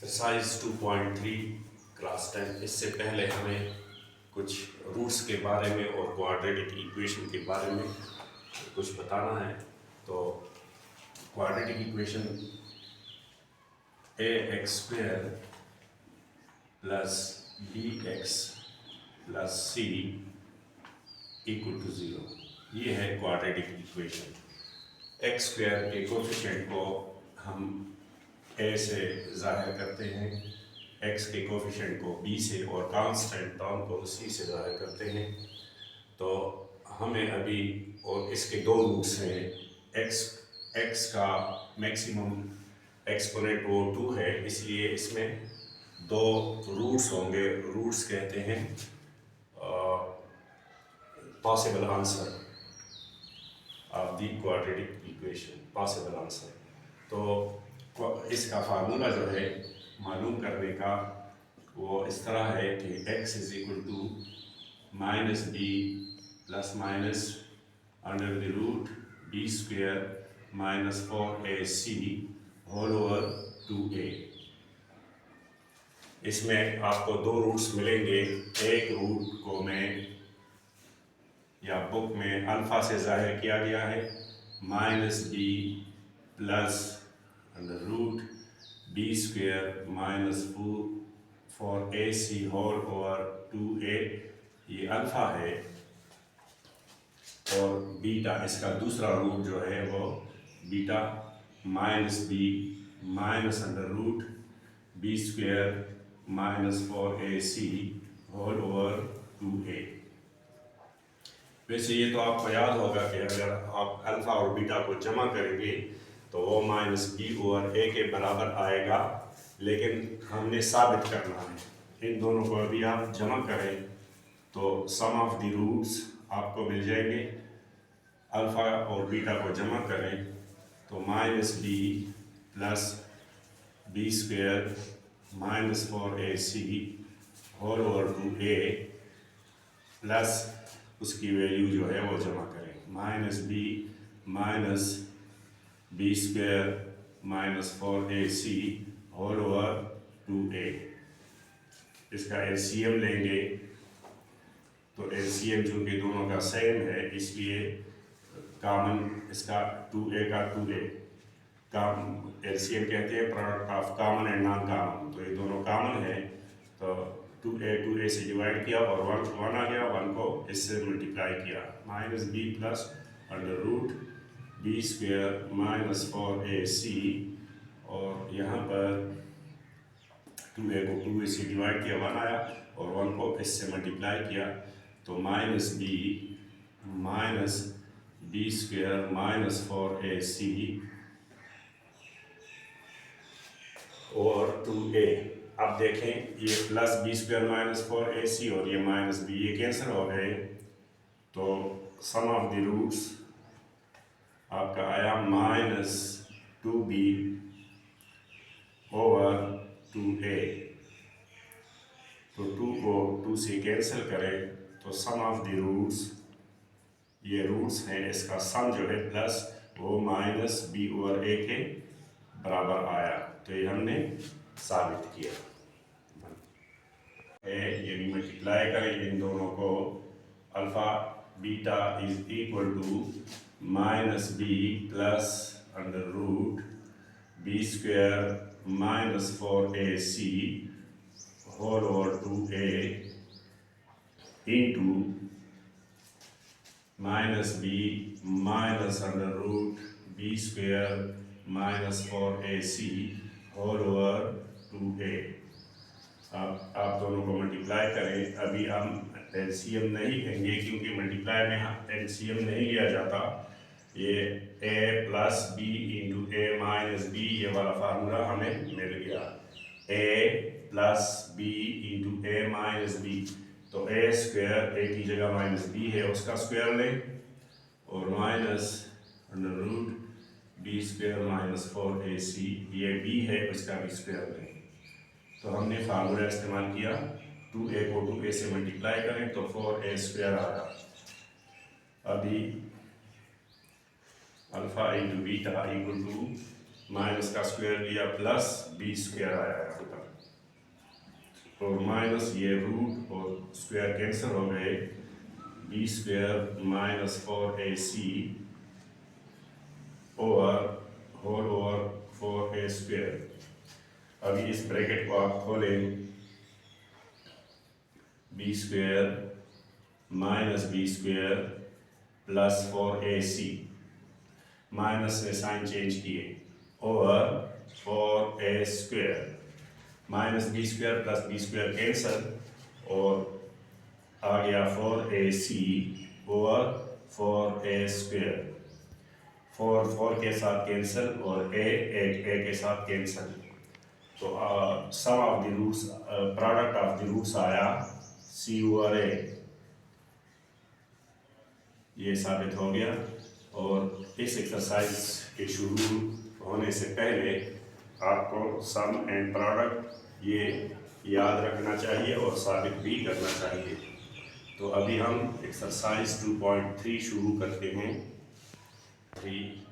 Exercise 2.3 class 10। इससे पहले हमें कुछ रूट्स के बारे में और क्वाड्रेटिक इक्वेशन के बारे में कुछ बताना है। तो quadratic equation ax² plus bx plus c equal to 0, ये है क्वाड्रेटिक इक्वेशन। x² के कोफिशिएंट को हम a से ज़ाहिर करते हैं, x के कोफिशिएंट को b से और कांस्टेंट टर्म को c से ज़ाहिर करते हैं। तो हमें अभी, और इसके दो रूट्स हैं, x का मैक्सिमम एक्सपोनेंट वो 2 है, इसलिए इसमें दो रूट्स होंगे। रूट्स कहते हैं possible answer of the quadratic equation, possible answer. तो इसका फार्मूला जो है मालूम करने का वो इस तरह है कि x is equal to minus b plus minus under the root b² minus 4ac whole over 2a। इसमें आपको दो रूट्स मिलेंगे। एक रूट को मैं या बुक में अल्फा से जाहिर किया गया है, minus b plus under root b² minus 4ac whole over 2a, ये अल्फा है। और बीटा, इसका दूसरा रूट जो है वो beta minus b minus under root b² minus 4ac whole over 2a। वैसे ये तो आपको याद होगा कि अगर आप अल्फा और बीटा को जमा करेंगे तो वो माइनस बी ओवर ए के बराबर आएगा, लेकिन हमने साबित करना है। इन दोनों को अभी आप जमा करें तो सम ऑफ द रूट्स आपको मिल जाएंगे। अल्फा और बीटा को जमा करें तो minus b plus b² minus 4ac whole over 2a plus उसकी वैल्यू जो है वो जमा करें, minus b minus b² minus 4ac whole over 2a। इसका एलसीएम लेंगे तो एलसीएम चूँकि दोनों का सेम है, इसलिए कॉमन इसका 2a का 2a का एलसीएम कहते हैं product of common and non common. तो ये दोनों कॉमन है, तो 2a से डिवाइड किया और 1 आ गया, 1 को इससे मल्टीप्लाई किया, minus b plus under root b² minus 4ac, और यहाँ पर 2a को 2a से डिवाइड किया, 1 आया, और 1 को इससे मल्टीप्लाई किया, तो minus b minus b² minus 4ac और 2a। अब देखें, ये प्लस b² माइनस 4ac और ये माइनस b, ये कैंसिल हो गए, तो सम ऑफ द रूट्स आपका आया माइनस 2b ओवर 2a। तो 2 को 2 से कैंसिल करें तो सम ऑफ द रूट्स, ये रूट्स हैं, इसका सम जो है प्लस वो माइनस b ओवर a के बराबर आया। तो ये हमने साबित किया है। यानी मल्टीप्लाई करें इन दोनों को, alpha beta is equal to minus b plus under root b² minus 4ac whole over 2a into minus b minus under root b² minus 4ac whole over 2a। अब आप दोनों को मल्टीप्लाई करें। अभी हम एलसीएम नहीं लेंगे क्योंकि मल्टीप्लाई में एलसीएम नहीं लिया जाता। ये a plus b into a minus b, ये वाला फार्मूला हमें मिल गया, a plus b into a minus b. तो a² a की जगह माइनस b है, उसका स्क्वायर लें, और minus under root b² minus 4ac, ये b है, इसका भी स्क्वायर लें। तो हमने फार्मूला इस्तेमाल किया, 2a को 2a से मल्टीप्लाई करें तो 4a² आया। अभी alpha into beta equal to minus का स्क्वायर लिया प्लस बी स्क्वायर आया यहाँ पर, और माइनस ये रूट और स्क्वायर कैंसिल हो गए, b square minus 4ac over whole over 4a square. अभी इस ब्रैकेट को आप खोलें, b square minus b square plus 4ac, minus से साइन चेंज किए, over 4a square, minus b square plus b square cancel, और आ गया 4ac ओवर 4a स्क्वायर, 4 के साथ कैंसिल और a के साथ कैंसिल। तो sum of the roots, product of the roots आया c ओवर a, ये साबित हो गया। और इस एक्सरसाइज के शुरू होने से पहले आपको सम एंड प्रोडक्ट ये याद रखना चाहिए और साबित भी करना चाहिए। तो अभी हम एक्सरसाइज 2.3 शुरू करते हैं। 3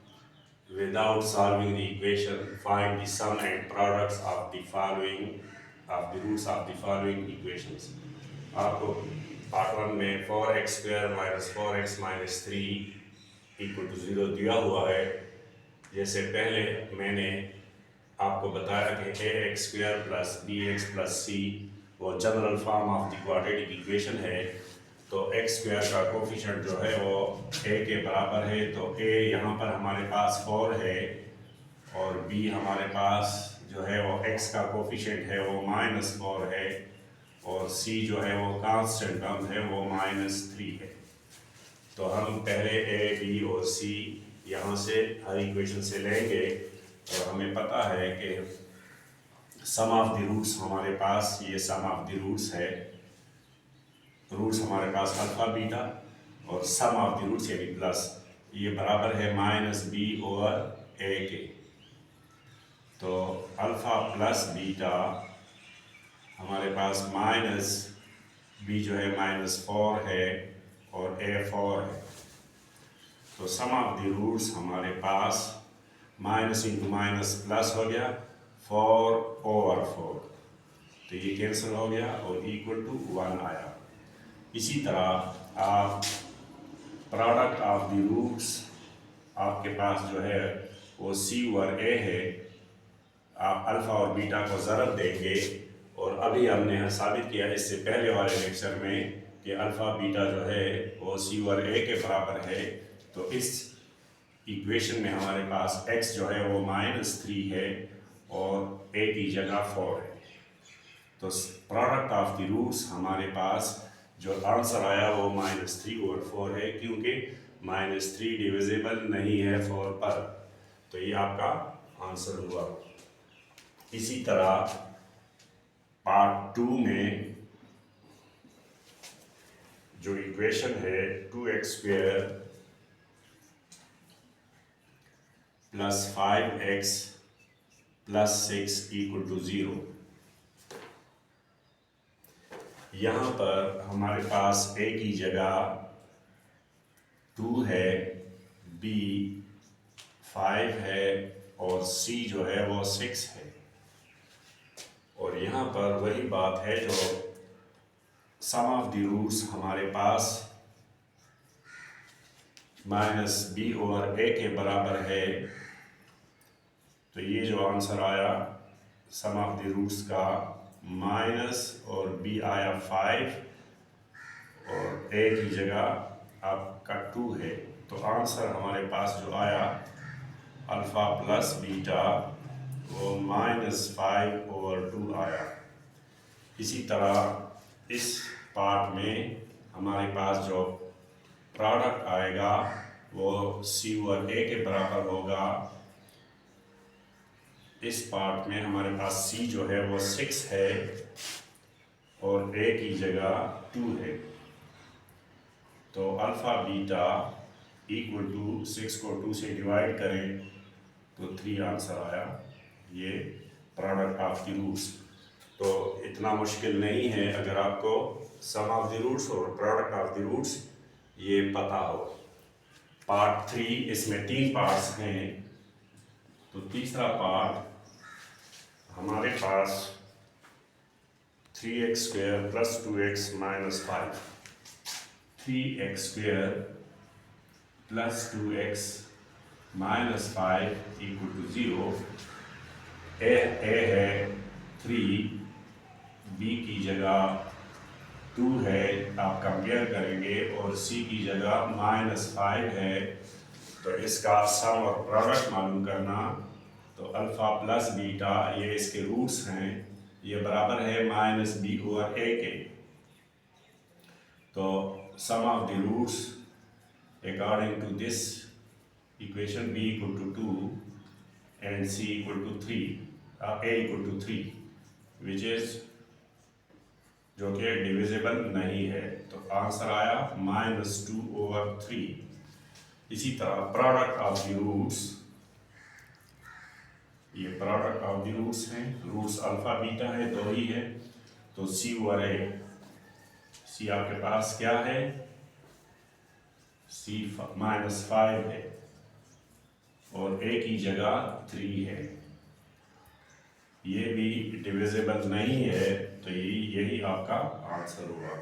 Without solving the equation, find the sum and products of the roots of the following equations. आपको पार्ट 1 में 4x square minus 4x minus 3 equal to 0 दिया हुआ है। जैसे पहले मैंने आपको बताया कि ax square plus bx plus c वो general form of the quadratic equation है। तो x स्क्वायर का कोफिशिएंट जो है वो a के बराबर है, तो a यहाँ पर हमारे पास 4 है, और b हमारे पास जो है वो x का कोफिशिएंट है वो -4 है, और c जो है वो कांस्टेंट टर्म है वो -3 है। तो हम पहले a, b और c यहाँ से हर इक्वेशन से लेंगे, और हमें पता है कि सम ऑफ द रूट्स हमारे पास, ये सम ऑफ द रूट्स है, रूट्स हमारे पास अल्फा बीटा, और सम ऑफ द रूट्स यानी प्लस, ये बराबर है -b ओवर a के। तो अल्फा प्लस बीटा हमारे पास -b जो है -4 है और a 4 है। तो सम ऑफ द रूट्स हमारे पास माइनस इंटू माइनस प्लस हो गया 4 ओवर 4, तो ये कैंसिल हो गया और इक्वल टू 1 आया। इसी तरह आप प्रोडक्ट ऑफ द रूट्स, आपके पास जो है वो c ओवर a है, आप अल्फा और बीटा को ज़रब देंगे, और अभी हमने साबित किया इससे पहले वाले लेक्चर में कि अल्फा बीटा जो है वो c ओवर a के बराबर है। तो इस इक्वेशन में हमारे पास x जो है वो -3 है और a की जगह 4 है। तो प्रोडक्ट ऑफ द रूट्स हमारे पास जो आंसर आया वो -3 ओवर 4 है, क्योंकि -3 डिविजिबल नहीं है 4 पर। तो ये आपका आंसर हुआ। इसी तरह पार्ट 2 में जो इक्वेशन है 2x square plus 5x plus 6 equal to 0, यहाँ पर हमारे पास a की जगह 2 है, b 5 है और c जो है वो 6 है। और यहाँ पर वही बात है जो सम ऑफ द रूट्स हमारे पास -b ओवर a के बराबर है। तो ये जो आंसर आया सम ऑफ द रूट्स का माइनस और b आया 5 और a की जगह आपका 2 है। तो आंसर हमारे पास जो आया अल्फा प्लस बीटा वो -5 ओवर 2 आया। इसी तरह इस पार्ट में हमारे पास जो प्रोडक्ट आएगा वो c ओवर a के बराबर होगा। इस पार्ट में हमारे पास c जो है वो 6 है और a की जगह 2 है। तो अल्फा बीटा इक्वल टू 6 को 2 से डिवाइड करें तो 3 आंसर आया। ये प्रोडक्ट ऑफ द रूट्स। तो इतना मुश्किल नहीं है अगर आपको सम ऑफ द रूट्स और प्रोडक्ट ऑफ द रूट्स ये पता हो। पार्ट 3 इसमें 3 पार्ट्स हैं, तो तीसरा पार्ट हमारे पास 3x² + 2x - 5, 3x² + 2x - 5 = 0। ए है 3, बी की जगह 2 है, आप कंपेयर करेंगे, और सी की जगह -5 है। तो इसका सम और प्रोडक्ट मालूम करना, तो अल्फ़ा प्लस बीटा ये इसके रूट्स हैं, ये बराबर है -b/a के। तो sum of the roots according to this equation b = 2 and c = 3, a = 3, which is जो कि डिविजिबल नहीं है। तो आंसर आया -2/3। इसी तरह प्रोडक्ट ऑफ द रूट्स, ये प्रोडक्ट ऑफ द रूट्स हैं, रूट्स अल्फा बीटा है, दो ही है। तो c/a, c आपके पास क्या है, c -5 है, और a की जगह 3 है, ये भी डिविजिबल नहीं है। तो यही आपका आंसर होगा।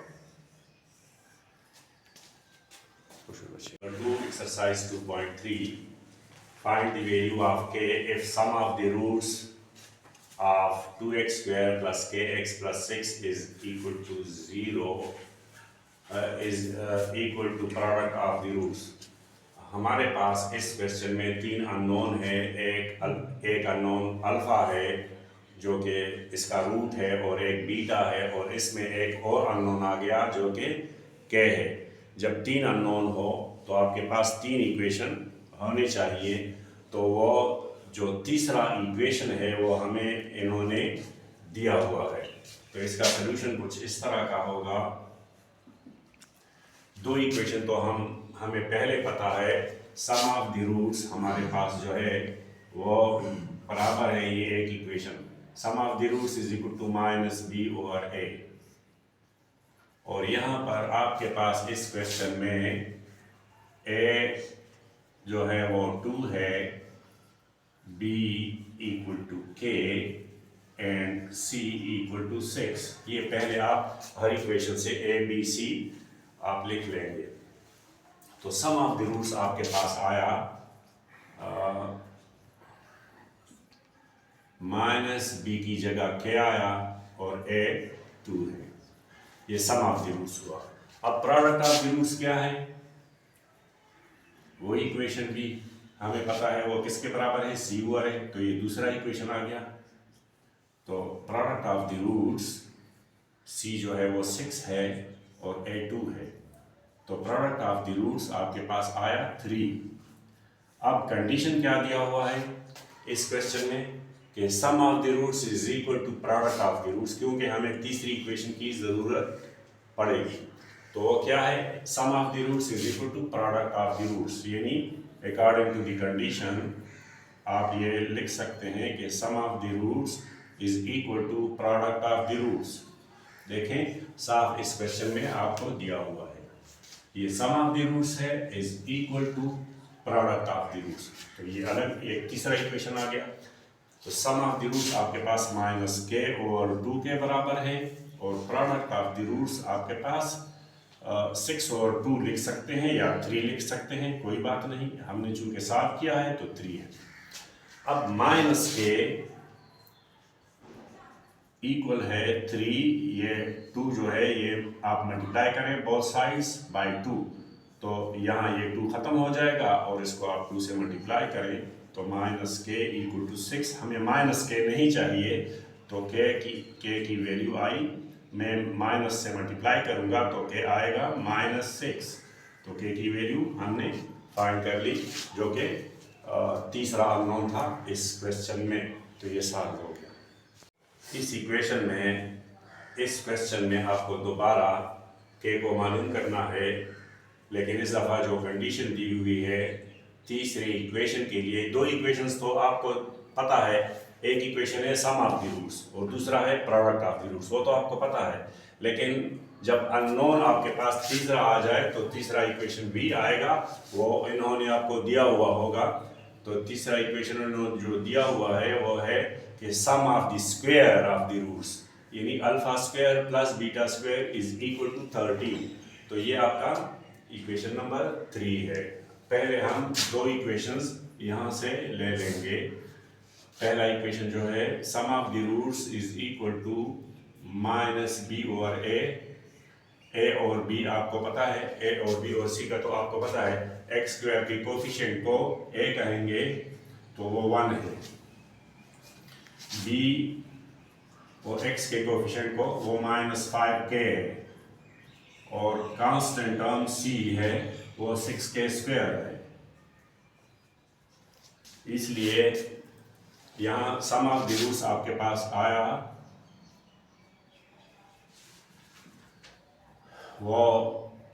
Do exercise 2.3. Find the value of k if sum of the roots of 2x² + kx + 6 is equal to 0, is equal to product of the roots। हमारे पास इस क्वेश्चन में 3 अननोन है, एक अननोन अल्फा है जो कि इसका रूट है, और एक बीटा है, और इसमें एक और अननोन आ गया जो कि के है। जब 3 अननोन हो तो आपके पास 3 इक्वेशन होने चाहिए। तो वो जो तीसरा इक्वेशन है वो हमें इन्होंने दिया हुआ है। तो इसका सलूशन कुछ इस तरह का होगा। दो इक्वेशन तो हमें पहले पता है, सम ऑफ द रूट्स हमारे पास जो है वो बराबर है, ये एक equation sum of the roots is equal to -b/a। और यहाँ पर आपके पास इस क्वेश्चन में a जो है वो 2 है, b = k एंड c = 6। ये पहले आप हर इक्वेशन से a b c आप लिख लेंगे। तो सम ऑफ द रूट्स आपके पास आया -b की जगह k आया, और a 2 है। ये सम ऑफ द रूट्स हुआ। अब प्रोडक्ट ऑफ द रूट्स क्या है, वो इक्वेशन भी हमें पता है, वो किसके बराबर है, c/a। तो ये दूसरा इक्वेशन आ गया। तो product of the roots c जो है वो 6 है और a 2 है। तो प्रोडक्ट ऑफ द रूट्स आपके पास आया 3। अब कंडीशन क्या दिया हुआ है इस क्वेश्चन में कि sum of the roots is equal to product of the roots, क्योंकि हमें तीसरी इक्वेशन की ज़रूरत पड़ेगी। तो वो क्या है, sum of the roots is equal to product of the roots, यानी अकॉर्डिंग टू द कंडीशन आप ये लिख सकते हैं कि sum of the roots is equal to product of the roots. देखें साफ इस क्वेश्चन में आपको दिया हुआ है, ये सम ऑफ द रूट्स है is equal to product of the roots. तो ये अलग एक तीसरा इक्वेशन आ गया। तो सम ऑफ द रूट्स आपके पास -k/2 के बराबर है, और प्रोडक्ट ऑफ द रूट्स आपके पास 6/2 लिख सकते हैं या 3 लिख सकते हैं, कोई बात नहीं, हमने चूंकि साफ किया है तो 3 है। अब -k इक्वल है 3, ये 2 जो है ये आप मल्टीप्लाई करें बोथ साइड्स बाय 2, तो यहाँ ये 2 खत्म हो जाएगा, और इसको आप 2 से मल्टीप्लाई करें तो -k = 6। हमें -k नहीं चाहिए, तो k की वैल्यू आई, मैं माइनस से मल्टीप्लाई करूँगा तो k आएगा -6। तो k की वैल्यू हमने फाइंड कर ली, जो कि तीसरा अननोन था इस क्वेश्चन में। तो ये सॉल्व हो गया। इस इक्वेशन में, इस क्वेश्चन में आपको दोबारा k को मालूम करना है, लेकिन इस दफ़ा जो कंडीशन दी हुई है तीसरी इक्वेशन के लिए, दो इक्वेशंस तो आपको पता है, एक इक्वेशन है सम ऑफ द रूट्स और दूसरा है प्रोडक्ट ऑफ द रूट्स, वो तो आपको पता है। लेकिन जब अननोन आपके पास तीसरा आ जाए तो तीसरा इक्वेशन भी आएगा, वो इन्होंने आपको दिया हुआ होगा। तो तीसरा इक्वेशन जो दिया हुआ है वो है कि sum of the square of the roots, यानी alpha square plus beta square is equal to 13। तो ये आपका इक्वेशन नंबर 3 है। पहले हम दो इक्वेशंस यहाँ से ले लेंगे। पहला इक्वेशन जो है sum of the roots is equal to minus b over a और बी आपको पता है, ए और बी और सी का तो आपको पता है। एक्स स्क्वायर के कोफिशिएंट को ए कहेंगे तो वो 1 है, बी और एक्स के कोफिशिएंट को वो -5k है, और कांस्टेंट टर्म सी है वो 6k स्क्वायर है। इसलिए यहाँ सम ऑफ द रूट्स आपके पास आया वो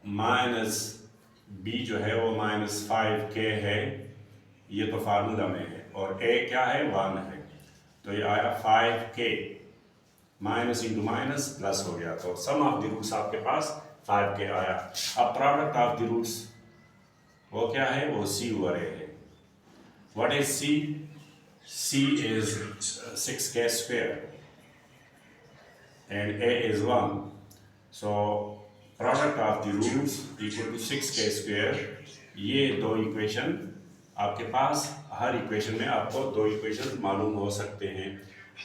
माइनस बी जो है वो -5k है, ये तो फार्मूला में है, और ए क्या है 1 है, तो ये आया 5k, minus into minus plus हो गया, तो सम ऑफ द रूट्स आपके पास 5k आया। अब प्रोडक्ट ऑफ द रूट्स वो क्या है, वो c ओवर a है। What is c? c is 6k square and a is 1, so product of the roots equal to 6k square. ये दो इक्वेशन आपके पास, हर इक्वेशन में आपको दो इक्वेशन मालूम हो सकते हैं।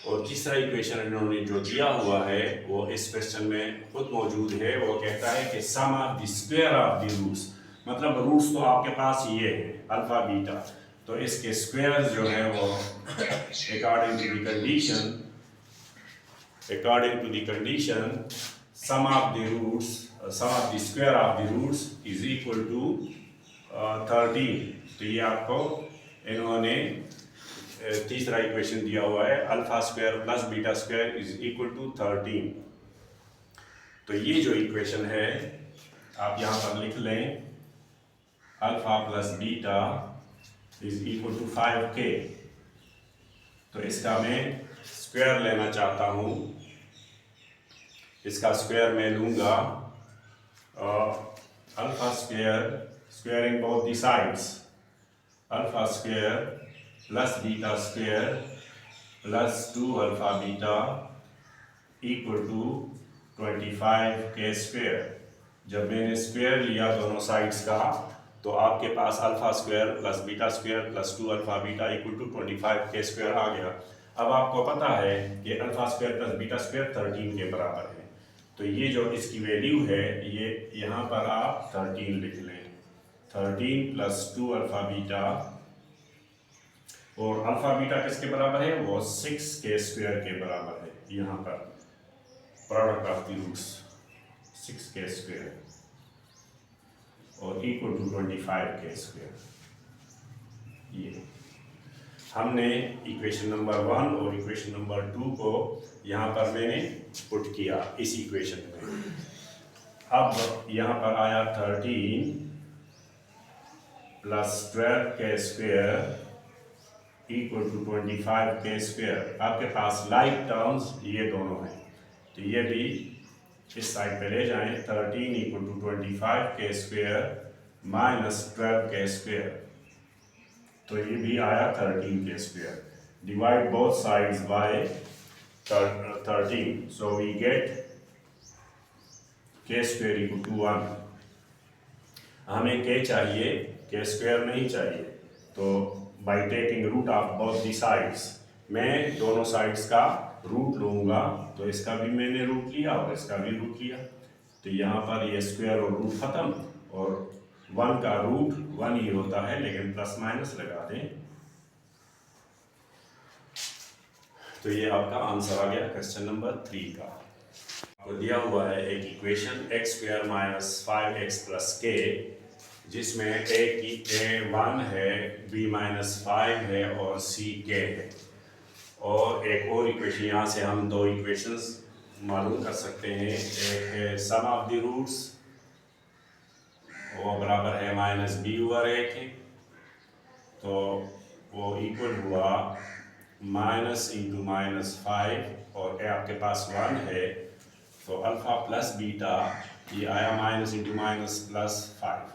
और तीसरा इक्वेशन इन्होंने जो दिया हुआ है वो इस क्वेश्चन में खुद मौजूद है। वो कहता है कि sum of the square of the roots, मतलब रूट्स तो आपके पास ये है अल्फा बीटा, तो इसके स्क्वायर जो है वो according to the condition sum of the roots, sum of the square of the roots is equal to 13। तो ये आपको इन्होंने तीसरा इक्वेशन दिया हुआ है, alpha square plus beta square is equal to 13। तो ये जो इक्वेशन है आप यहाँ पर लिख लें, alpha plus beta is equal to 5k। तो इसका मैं स्क्वायर लेना चाहता हूँ, इसका स्क्वायर मैं लूँगा alpha square, squaring both the sides, alpha square plus beta square plus 2 alpha beta equal to 25k square. जब मैंने स्क्वायर लिया दोनों साइड्स का, तो आपके पास alpha square plus beta square plus 2 alpha beta equal to 25k square आ गया। अब आपको पता है कि alpha square plus beta square 13 के बराबर है, तो ये जो इसकी वैल्यू है ये यहाँ पर आप 13 लिख लें, 13 प्लस 2 अल्फा बीटा, और अल्फा बीटा किसके बराबर है, वो 6k स्क्वायर के बराबर है। यहाँ पर product of the roots 6k square और इक्वल टू 25k स्क्वायर। ये हमने इक्वेशन नंबर 1 और इक्वेशन नंबर 2 को यहाँ पर मैंने पुट किया इस इक्वेशन में। अब यहाँ पर आया 13 plus 12k square equal to 25k square. आपके पास लाइक टर्म्स ये दोनों हैं, तो ये भी इस साइड पे ले जाएं। 13 equal to 25k square minus 12k square, तो ये भी आया 13k square. Divide both sides by 13, so we get k square equal to 1। हमें k चाहिए, k स्क्वायर नहीं चाहिए, तो by taking root of both the sides, मैं दोनों साइड्स का रूट लूँगा, तो इसका भी मैंने रूट लिया और इसका भी रूट लिया, तो यहाँ पर ये स्क्वायर और रूट खत्म, और 1 का रूट 1 ही होता है, लेकिन प्लस माइनस लगा दें, तो ये आपका आंसर आ गया क्वेश्चन नंबर 3 का। आपको दिया हुआ है एक equation x square minus 5x plus k, जिसमें a की a 1 है, b माइनस 5 है और c k है। और एक और इक्वेशन, यहाँ से हम दो इक्वेशंस मालूम कर सकते हैं। एक है सम ऑफ द रूट्स, वो बराबर है माइनस बी ओवर ए के, तो वो इक्वल हुआ माइनस इंटू माइनस 5, और ए आपके पास 1 है, तो अल्फा प्लस बीटा ये आया minus into minus plus 5।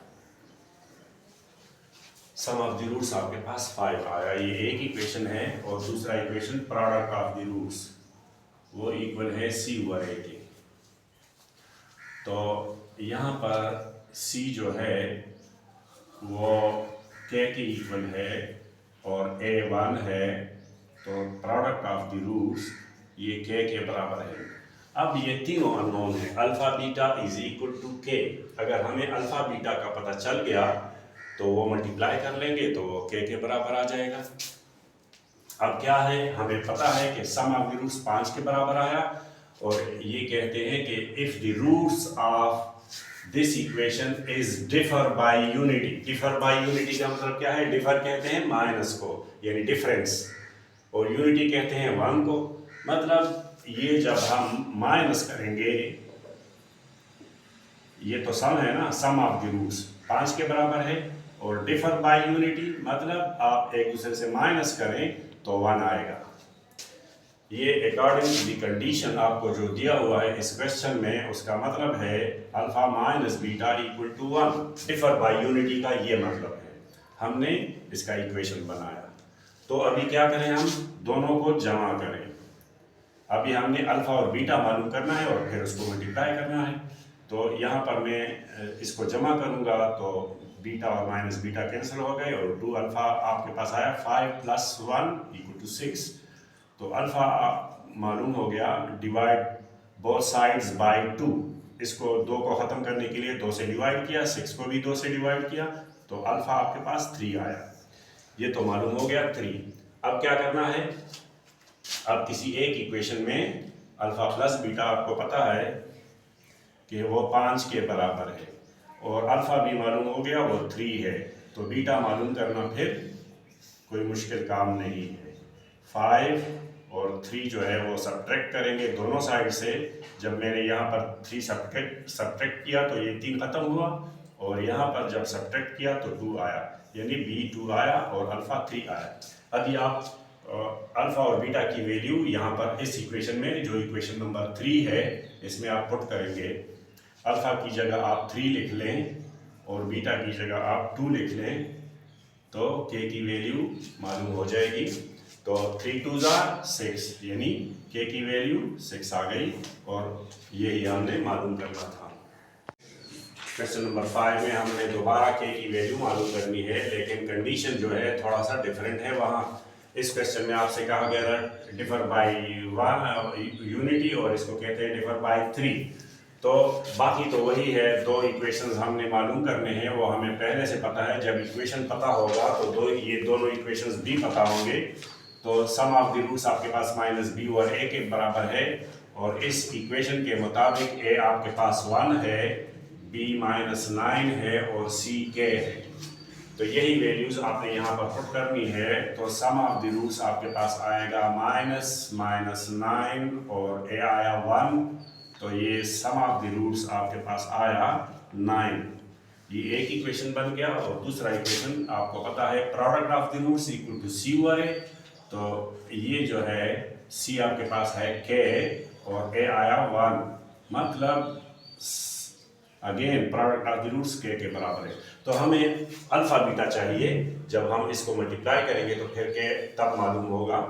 Sum of the roots आपके पास 5 आया। ये एक इक्वेशन है और दूसरा equation product of the roots वो इक्वल है c ओवर a के। तो यहाँ पर c जो है वो k के इक्वल है और a 1 है, तो प्रोडक्ट ऑफ द रूट्स ये k के बराबर है। अब ये तीनों अननोन है, alpha beta is equal to k। अगर हमें अल्फा बीटा का पता चल गया तो वो मल्टीप्लाई कर लेंगे तो k के बराबर आ जाएगा। अब क्या है, हमें पता है कि सम ऑफ द रूट्स 5 के बराबर आया और ये कहते हैं कि if the roots of this equation is differ by unity. Differ by unity का मतलब क्या है, डिफर कहते हैं माइनस को यानी डिफरेंस, और यूनिटी कहते हैं 1 को। मतलब ये जब हम माइनस करेंगे, ये तो सम है ना, सम ऑफ द रूट्स 5 के बराबर है, और डिफर बाय यूनिटी मतलब आप एक दूसरे से माइनस करें तो 1 आएगा। ये अकॉर्डिंग टू द कंडीशन आपको जो दिया हुआ है इस क्वेश्चन में, उसका मतलब है alpha minus beta equal to 1। Differ by unity का ये मतलब है। हमने इसका इक्वेशन बनाया, तो अभी क्या करें, हम दोनों को जमा करें। अभी हमने अल्फा और बीटा मालूम करना है और फिर उसको मल्टीप्लाई करना है। तो यहाँ पर मैं इसको जमा करूँगा तो बीटा और माइनस बीटा कैंसिल हो गए और 2 अल्फा आपके पास आया, 5 प्लस 1 इक्वल टू 6। तो अल्फा मालूम हो गया, डिवाइड बोथ साइड्स बाय 2। इसको 2 को ख़त्म करने के लिए 2 से डिवाइड किया, 6 को भी 2 से डिवाइड किया, तो अल्फा आपके पास 3 आया। ये तो मालूम हो गया 3। अब क्या करना है, अब किसी एक इक्वेशन में अल्फा प्लस बीटा आपको पता है कि वो 5 के बराबर है और अल्फा भी मालूम हो गया वो 3 है, तो बीटा मालूम करना फिर कोई मुश्किल काम नहीं है। 5 और 3 जो है वो सब्ट्रैक्ट करेंगे दोनों साइड से। जब मैंने यहाँ पर 3 सब्ट्रैक्ट किया तो ये 3 खत्म हुआ, और यहाँ पर जब सब्ट्रैक्ट किया तो 2 आया, यानी b2 आया और अल्फा 3 आया। अभी आप अल्फा और बीटा की वैल्यू यहाँ पर इस इक्वेशन में, जो इक्वेशन नंबर 3 है, इसमें आप पुट करेंगे। अल्फा की जगह आप 3 लिख लें और बीटा की जगह आप 2 लिख लें, तो k की वैल्यू मालूम हो जाएगी। तो 3 2 6 यानी k की वैल्यू 6 आ गई, और यही हमने मालूम करना था। क्वेश्चन नंबर 5 में हमने दोबारा k की वैल्यू मालूम करनी है, लेकिन कंडीशन जो है थोड़ा सा डिफरेंट है। वहाँ इस क्वेश्चन में आपसे कहा गया था डिफर बाय यूनिटी, और इसको कहते हैं डिफर बाय 3। तो बाकी तो वही है, 2 इक्वेशंस हमने मालूम करने हैं, वो हमें पहले से पता है। जब इक्वेशन पता होगा तो ये दोनों इक्वेशंस भी पता होंगे। तो सम ऑफ द रूट्स आपके पास माइनस b और a के बराबर है, और इस इक्वेशन के मुताबिक a आपके पास 1 है, b माइनस 9 है और c k है। तो यही वैल्यूज आपने यहाँ पर पुट करनी है। तो सम ऑफ द रूट्स आपके पास आएगा माइनस 9 और a आया 1, तो ये सम ऑफ द रूट्स आपके पास आया 9। ये एक इक्वेशन बन गया, और दूसरा इक्वेशन आपको पता है product of the roots equal to c over a। तो ये जो है c आपके पास है k और a आया 1, मतलब again product of the roots k के बराबर है। तो हमें अल्फा बीटा चाहिए, जब हम इसको मल्टीप्लाई करेंगे तो फिर k तब मालूम होगा।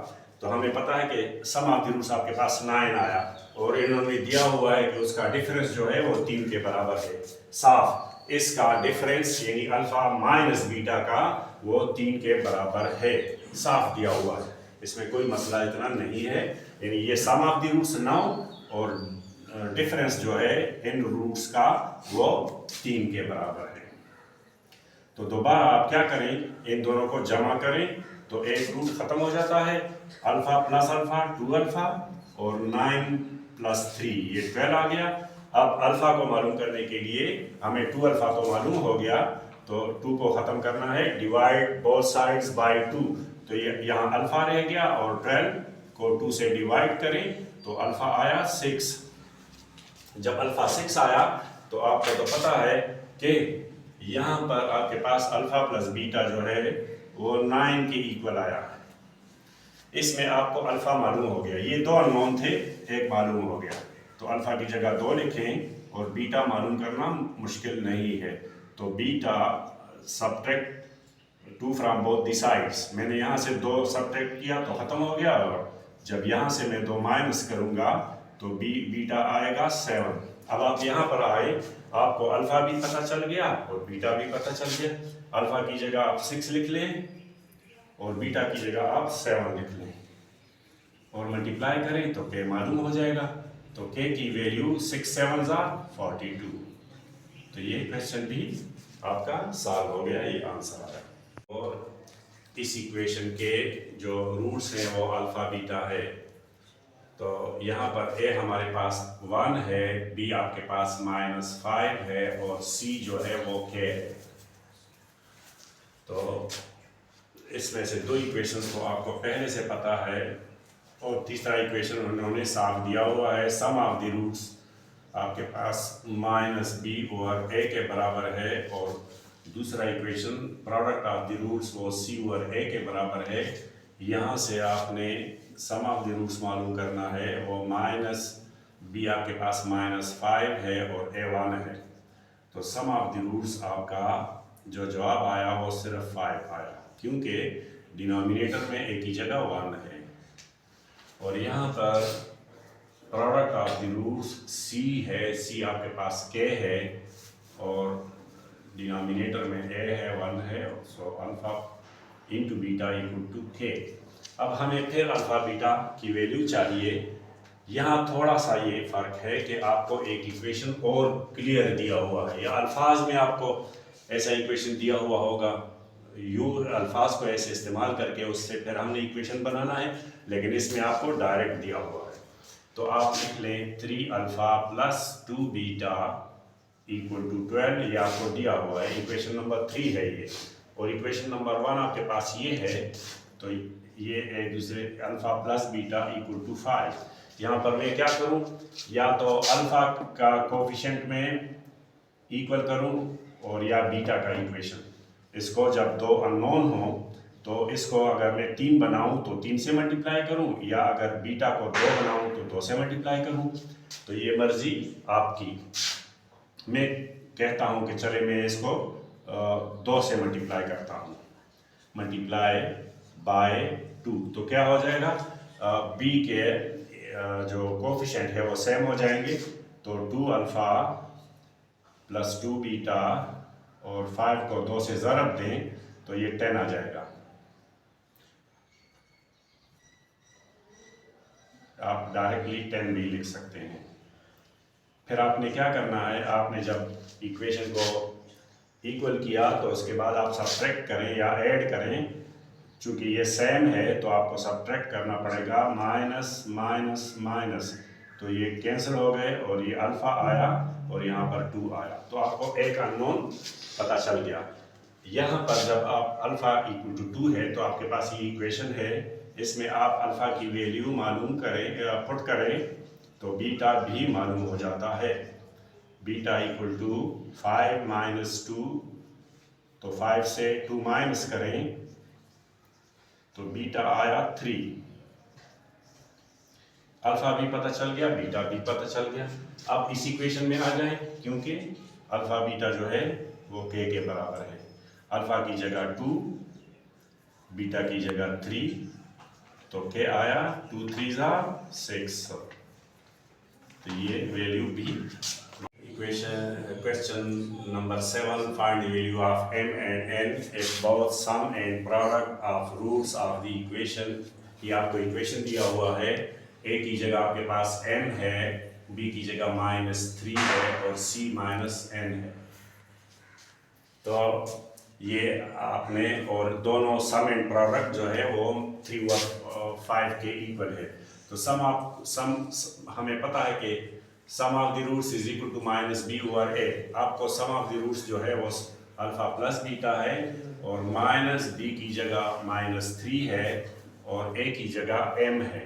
तो हमें पता है कि सम ऑफ द रूट्स आपके पास 9 आया, और इन्होंने दिया हुआ है कि उसका डिफरेंस जो है वो 3 के बराबर है। साफ इसका डिफरेंस यानी अल्फा माइनस बीटा का वो 3 के बराबर है, साफ दिया हुआ है, इसमें कोई मसला इतना नहीं है। यानी ये सम ऑफ द रूट्स 9 और डिफरेंस जो है इन रूट्स का वो 3 के बराबर है। तो दोबारा आप क्या करें, इन दोनों को जमा करें तो एक रूट खत्म हो जाता है, अल्फा प्लस अल्फा 2 अल्फा और 9 प्लस 3 ये 12 आ गया। अब अल्फा को मालूम करने के लिए हमें 2 अल्फा तो मालूम हो गया, तो 2 को खत्म करना है, डिवाइड बोथ साइड्स बाय 2। तो ये यहाँ अल्फा रह गया, और 12 को 2 से डिवाइड करें तो अल्फा आया 6। जब अल्फा 6 आया तो आपको तो पता है कि यहाँ पर आपके पास अल्फा प्लस बीटा जो है वो 9 के इक्वल आया है। इसमें आपको अल्फा मालूम हो गया, ये 2 अननोन थे, एक मालूम हो गया, तो अल्फा की जगह 2 लिखें, और बीटा मालूम करना मुश्किल नहीं है। तो beta subtract 2 from both the sides. मैंने यहाँ से 2 सब्ट्रैक्ट किया तो ख़त्म हो गया, और जब यहाँ से मैं 2 माइनस करूँगा तो बीटा आएगा 7। अब आप यहाँ पर आए, आपको अल्फ़ा भी पता चल गया और बीटा भी पता चल गया। अल्फ़ा की जगह आप 6 लिख लें और बीटा की जगह आप 7 लिख लें और मल्टीप्लाई करें तो के मालूम हो जाएगा। तो के की वैल्यू 6 7 42। तो ये क्वेश्चन भी आपका सॉल्व हो गया, ये आंसर आया। और इस इक्वेशन के जो रूट्स हैं वो अल्फ़ा बीटा है। तो यहाँ पर ए हमारे पास 1 है, बी आपके पास -5 है और सी जो है वो के है। तो इसमें से 2 इक्वेशंस को आपको पहले से पता है, और तीसरा इक्वेशन उन्होंने साफ दिया हुआ है। सम ऑफ द रूट्स आपके पास -b ओवर a के बराबर है, और दूसरा equation product of the roots वो c ओवर a के बराबर है। यहाँ से आपने सम ऑफ द रूट्स मालूम करना है, वो -b आपके पास -5 है और a 1 है। तो सम ऑफ द रूट्स आपका जो जवाब आया वो सिर्फ 5 आया, क्योंकि डिनोमिनेटर में a की जगह 1 है। और यहाँ पर product of the roots c है, c आपके पास k है और डिनोमिनेटर में a है 1 है, so alpha into beta equal to k। अब हमें फिर अल्फा बीटा की वैल्यू चाहिए। यहाँ थोड़ा सा ये फ़र्क है कि आपको एक इक्वेशन और क्लियर दिया हुआ है, या अल्फाज में आपको ऐसा इक्वेशन दिया हुआ होगा, अल्फाज को ऐसे इस्तेमाल करके उससे फिर हमने इक्वेशन बनाना है, लेकिन इसमें आपको डायरेक्ट दिया हुआ है। तो आप लिख लें 3 alpha plus 2 beta equal to 12, ये आपको दिया हुआ है, इक्वेशन नंबर 3 है ये। और इक्वेशन नंबर 1 आपके पास ये है, तो ये एक दूसरे alpha plus beta equal to 5। यहाँ पर मैं क्या करूँ, या तो अल्फ़ा का कोफिशिएंट में इक्वल करूँ और या बीटा का इक्वेशन। इसको जब 2 अननोन हो तो इसको अगर मैं 3 बनाऊं तो 3 से मल्टीप्लाई करूं, या अगर बीटा को 2 बनाऊं तो 2 से मल्टीप्लाई करूं। तो ये मर्जी आपकी। मैं कहता हूं कि चले मैं इसको 2 से मल्टीप्लाई करता हूं, मल्टीप्लाई बाय 2। तो क्या हो जाएगा, बी के जो कोफिशिएंट है वो सेम हो जाएंगे। तो 2 अल्फ़ा प्लस 2 बीटा और 5 को 2 से ज़रब दें तो ये 10 आ जाएगा। आप डायरेक्टली 10 भी लिख सकते हैं। फिर आपने क्या करना है, आपने जब इक्वेशन को इक्वल किया तो उसके बाद आप सब्ट्रैक्ट करें या ऐड करें। चूँकि ये सेम है तो आपको सब्ट्रैक्ट करना पड़ेगा, माइनस माइनस माइनस, तो ये कैंसिल हो गए और ये अल्फ़ा आया और यहाँ पर 2 आया। तो आपको एक अननोन पता चल गया। यहाँ पर जब आप अल्फ़ा इक्वल टू 2 है तो आपके पास ये इक्वेशन है, इसमें आप अल्फ़ा की वैल्यू मालूम करें, पुट करें तो बीटा भी मालूम हो जाता है। बीटा इक्वल टू 5 माइनस 2, तो 5 से 2 माइनस करें तो बीटा आया 3। अल्फ़ा भी पता चल गया, बीटा भी पता चल गया। अब इस इक्वेशन में आ जाएं, क्योंकि अल्फ़ा बीटा जो है वो के बराबर है। अल्फ़ा की जगह 2, बीटा की जगह 3, तो के आया 2 3 6। तो ये वैल्यू भी। Question number 7, find the value of m and n if both sum and product of roots of the equation। ये आपको इक्वेशन दिया हुआ है, a की जगह आपके पास m है, b की जगह -3 है और c -n है। तो ये आपने, और दोनों सम एंड प्रोडक्ट जो है वो 3 और 5 के इक्वल है। तो सम हमें पता है कि sum of the roots is equal to -b over a। आपको सम ऑफ द रूट्स जो है वो अल्फ़ा प्लस बीटा है, और -b की जगह -3 है और a की जगह m है।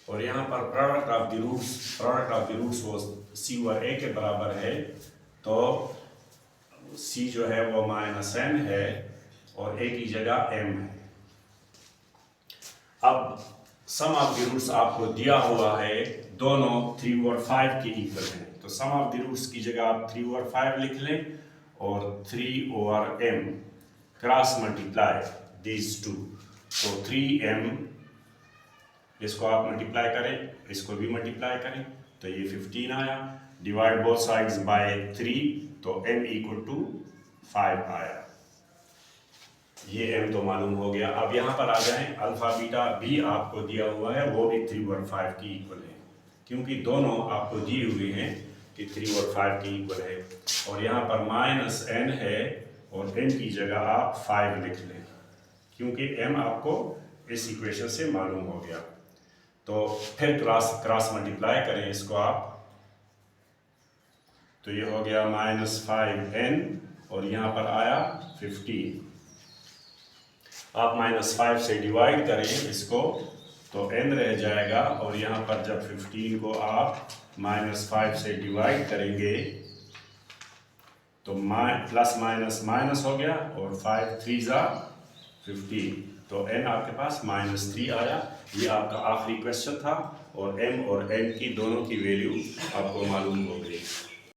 और यहाँ पर प्रोडक्ट ऑफ द रूट्स वो c ओवर a के बराबर है। तो c जो है वो -n है और a की जगह m है। अब सम ऑफ द रूट्स आपको दिया हुआ है, दोनों 3 और 5 के इक्वल हैं। तो सम ऑफ द रूट्स की जगह आप 3 और 5 लिख लें, और 3/m cross multiply these two, तो 3m इसको आप मल्टीप्लाई करें, इसको भी मल्टीप्लाई करें, तो ये 15 आया। डिवाइड बोथ साइड्स बाय 3, तो m इक्वल टू 5 आया। ये m तो मालूम हो गया। अब यहाँ पर आ जाएं, अल्फा बीटा भी आपको दिया हुआ है, वो भी 3/5 की इक्वल है, क्योंकि दोनों आपको दिए हुए हैं कि 3/5 की इक्वल है। और यहाँ पर -n है और n की जगह आप 5 लिख लें, क्योंकि m आपको इस इक्वेशन से मालूम हो गया। तो फिर क्रॉस मल्टीप्लाई करें इसको आप, तो ये हो गया -5n और यहाँ पर आया 15। आप -5 से डिवाइड करें इसको, तो n रह जाएगा, और यहाँ पर जब 15 को आप -5 से डिवाइड करेंगे तो प्लस माइनस माइनस हो गया, और 5 3 ज़ा 15, तो n आपके पास -3 आया। ये आपका आखिरी क्वेश्चन था, और m और n की दोनों की वैल्यू आपको मालूम हो गई।